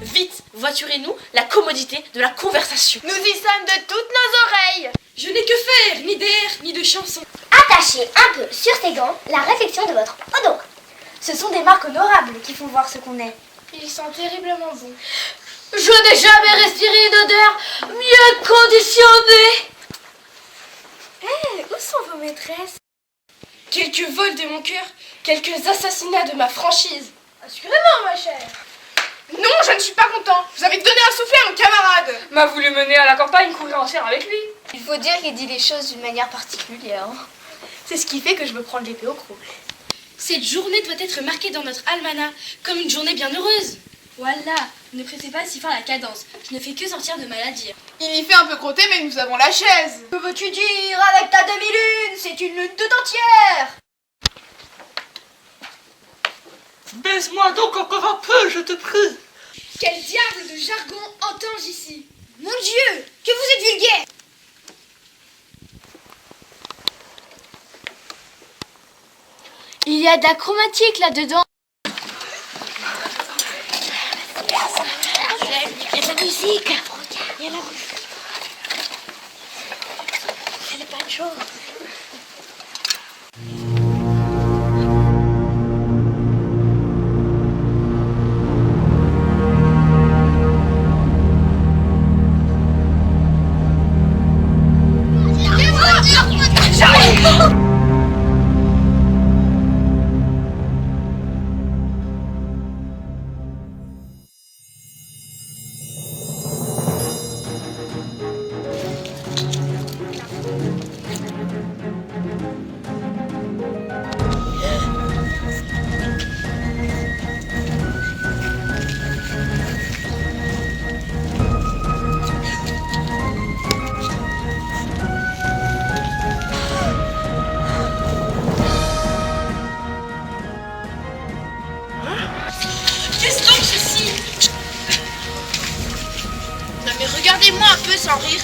Vite, voiturez-nous la commodité de la conversation. Nous y sommes de toutes nos oreilles. Je n'ai que faire, ni d'air, ni de chanson. Attachez un peu sur ces gants la réflexion de votre odorat. Ce sont des marques honorables qui font voir ce qu'on est. Ils sont terriblement bons. Je n'ai jamais respiré une odeur mieux conditionnée. Où sont vos maîtresses? Quelques vols de mon cœur, quelques assassinats de ma franchise. Assurément, ma chère. Non, je ne suis pas content. Vous avez donné un soufflet à mon camarade. M'a voulu mener à la campagne courir en serre avec lui. Il faut dire qu'il dit les choses d'une manière particulière. C'est ce qui fait que je me prends l'épée au croc. Cette journée doit être marquée dans notre almanach comme une journée bien heureuse. Voilà, ne pressez pas si fort la cadence. Je ne fais que sortir de maladie. Il y fait un peu crotter, mais nous avons la chaise. Que veux-tu dire avec ta demi-lune? C'est une lune tout entière. Baise-moi donc encore un peu, je te prie. Quel diable de jargon entends-je ici? Mon Dieu, que vous êtes vulgaire. Il y a de la chromatique là-dedans. Il y a de la musique. Il y a la musique. C'est pas de chose. Qu'est-ce donc ceci? Non mais regardez-moi un peu sans rire.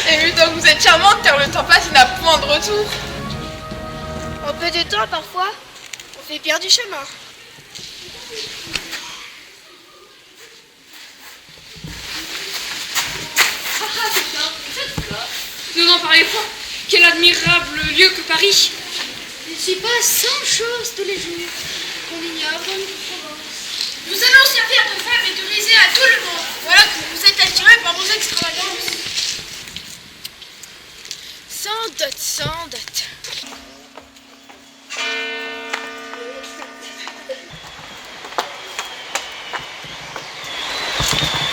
Et vu donc vous êtes charmante car le temps passe et n'a point de retour. En peu de temps parfois, on fait bien du chemin. Ne m'en parlez pas. Quel admirable lieu que Paris. Il s'y passe 100 choses tous les jours qu'on ignore dans notre Provence. Nous allons servir de femme et de risée à tout le monde. Voilà que vous êtes attirés par vos extravagances. Sans dot, sans dot.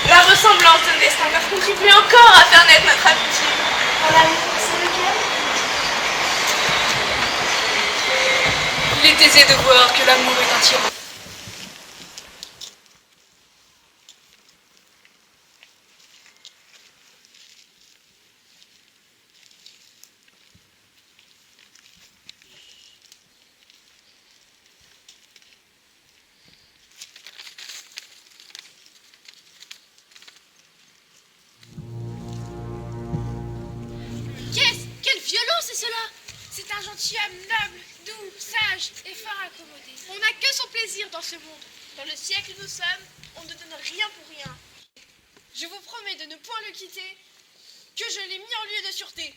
La ressemblance de destin va contribuer encore à faire naître notre amitié. Voilà, c'est lequel? Il est aisé de voir que l'amour est un tyran. Quelle violence est cela? C'est un gentilhomme noble, doux, sage et fort accommodé. On n'a que son plaisir dans ce monde. Dans le siècle où nous sommes, on ne donne rien pour rien. Je vous promets de ne point le quitter, que je l'ai mis en lieu de sûreté.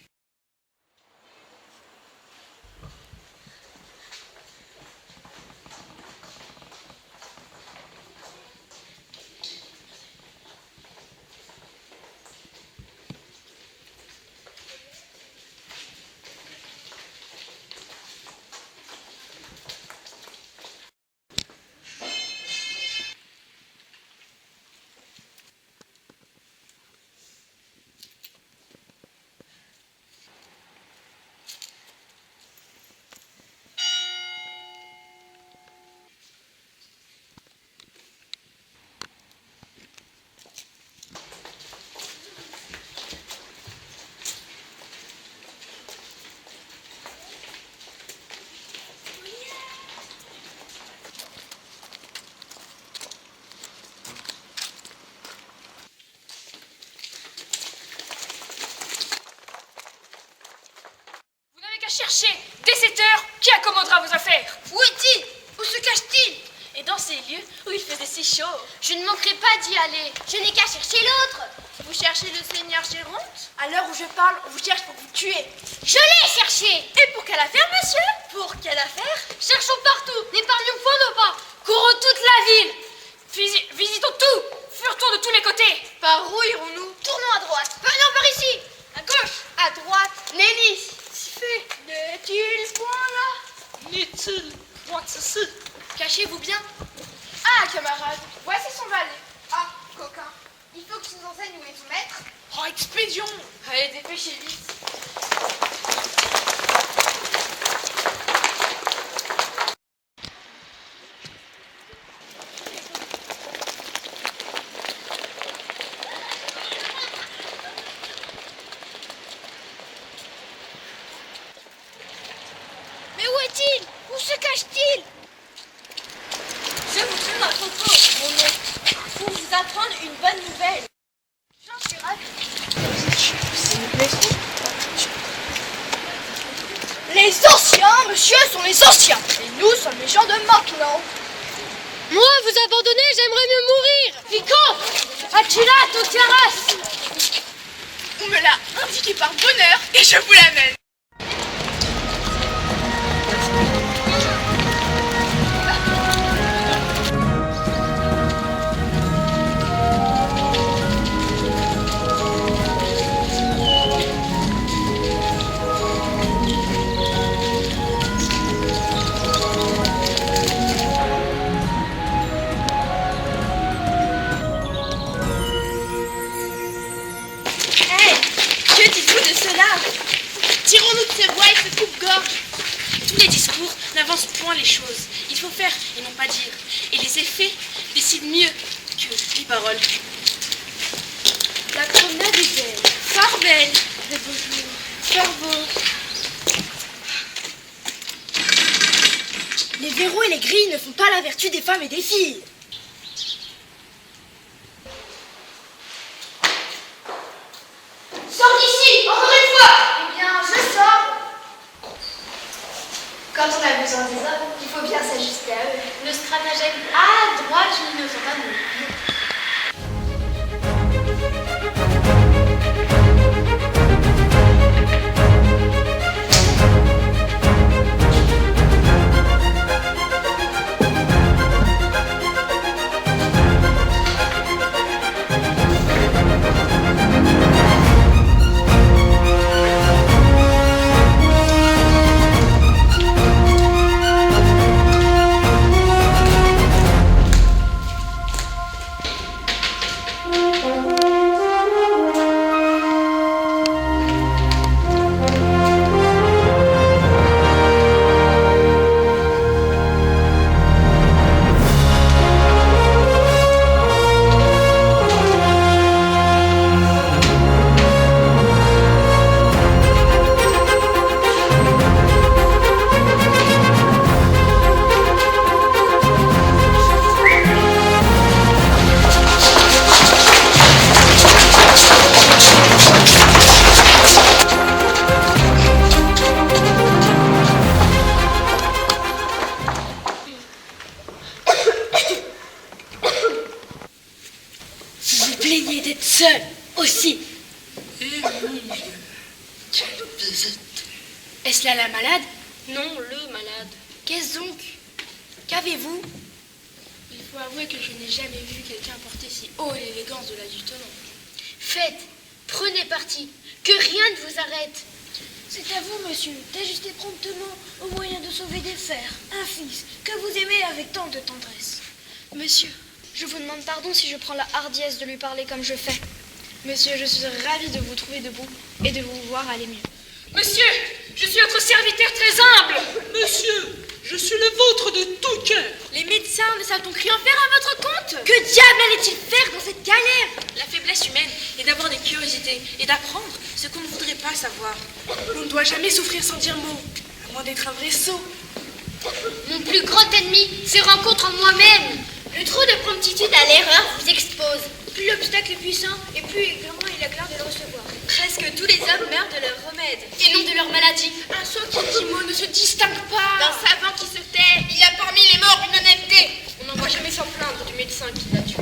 chercher dès cette heure qui accommodera vos affaires. Où est-il? Où se cache-t-il? Et dans ces lieux où il faisait si chaud. Je ne manquerai pas d'y aller. Je n'ai qu'à chercher l'autre. Vous cherchez le seigneur Géronte? À l'heure où je parle, on vous cherche pour vous tuer. Je l'ai cherché. Et pour quelle affaire, monsieur? Pour quelle affaire? Cherchons partout. N'épargnons point nos pas. Courons toute la ville. Visitons tout. Furtons de tous les côtés. Par où irons-nous? Tournons à droite. Venons par ici. À gauche. À droite. Nenni. Si fait. N'est-il point là? N'est-il point ici? Cachez-vous bien. Ah, camarade, voici son valet. Ah, coquin, il faut que tu nous enseignes où est ton maître. Oh, expédions. Allez, dépêchez vite. Mais où est-il? Où se cache-t-il? Je vous donne un propos, mon maître, pour vous apprendre une bonne nouvelle. J'en suis ravie. Les anciens, monsieur, sont les anciens. Et nous sommes les gens de maintenant. Moi, vous abandonner, j'aimerais mieux mourir. Vicomte, Attila, Totiaras. On me l'a indiqué par bonheur et je vous l'amène. Que dites-vous de cela? Tirons-nous de ces voix et ce coupe-gorge. Tous les discours n'avancent point les choses. Il faut faire et non pas dire. Et les effets décident mieux que les paroles. La promenade est belle. Fort belle. De beaux jours. Fort beau. Les verrous et les grilles ne font pas la vertu des femmes et des filles. Sors d'ici, encore une fois. Eh bien, je sors. Quand on a besoin des hommes, il faut bien s'ajuster à eux. Le stratagème à droite, je ne sais pas non. Seul aussi. Eh oui, quelle visite. Est-ce là la malade? Non, le malade. Qu'est-ce donc? Qu'avez-vous? Il faut avouer que je n'ai jamais vu quelqu'un porter si haut l'élégance de l'adjutement. Faites, prenez parti, que rien ne vous arrête. C'est à vous, monsieur, d'ajuster promptement au moyen de sauver des fers, un fils que vous aimez avec tant de tendresse. Monsieur, je vous demande pardon si je prends la hardiesse de lui parler comme je fais. Monsieur, je suis ravie de vous trouver debout et de vous voir aller mieux. Monsieur, je suis votre serviteur très humble. Monsieur, je suis le vôtre de tout cœur. Les médecins ne savent donc rien faire à votre compte? Que diable allait-il faire dans cette galère? La faiblesse humaine est d'avoir des curiosités et d'apprendre ce qu'on ne voudrait pas savoir. On ne doit jamais souffrir sans dire mot, à moins d'être un vrai sot. Mon plus grand ennemi se rencontre en moi-même. Le trop de promptitude à l'erreur vous expose. Plus l'obstacle est puissant, et plus également il a l'air de le recevoir. Presque tous les hommes meurent de leur remède. Et non de leur maladie. Un sot qui dit mot ne se distingue pas. D'un savant qui se tait, il y a parmi les morts une honnêteté. On n'en voit jamais s'en plaindre du médecin qui l'a tué.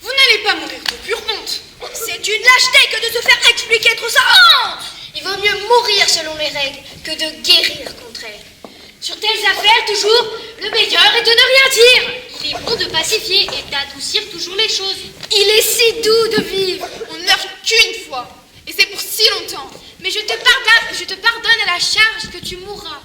Vous n'allez pas mourir de pure honte. C'est une lâcheté que de se faire expliquer trop sa honte. Il vaut mieux mourir selon les règles que de guérir contre elles. Sur telles affaires, toujours, le meilleur est de ne rien dire. Il est bon de pacifier et d'adoucir toujours les choses. Il est si doux de vivre. On ne meurt qu'une fois. Et c'est pour si longtemps. Mais je te pardonne à la charge que tu mourras.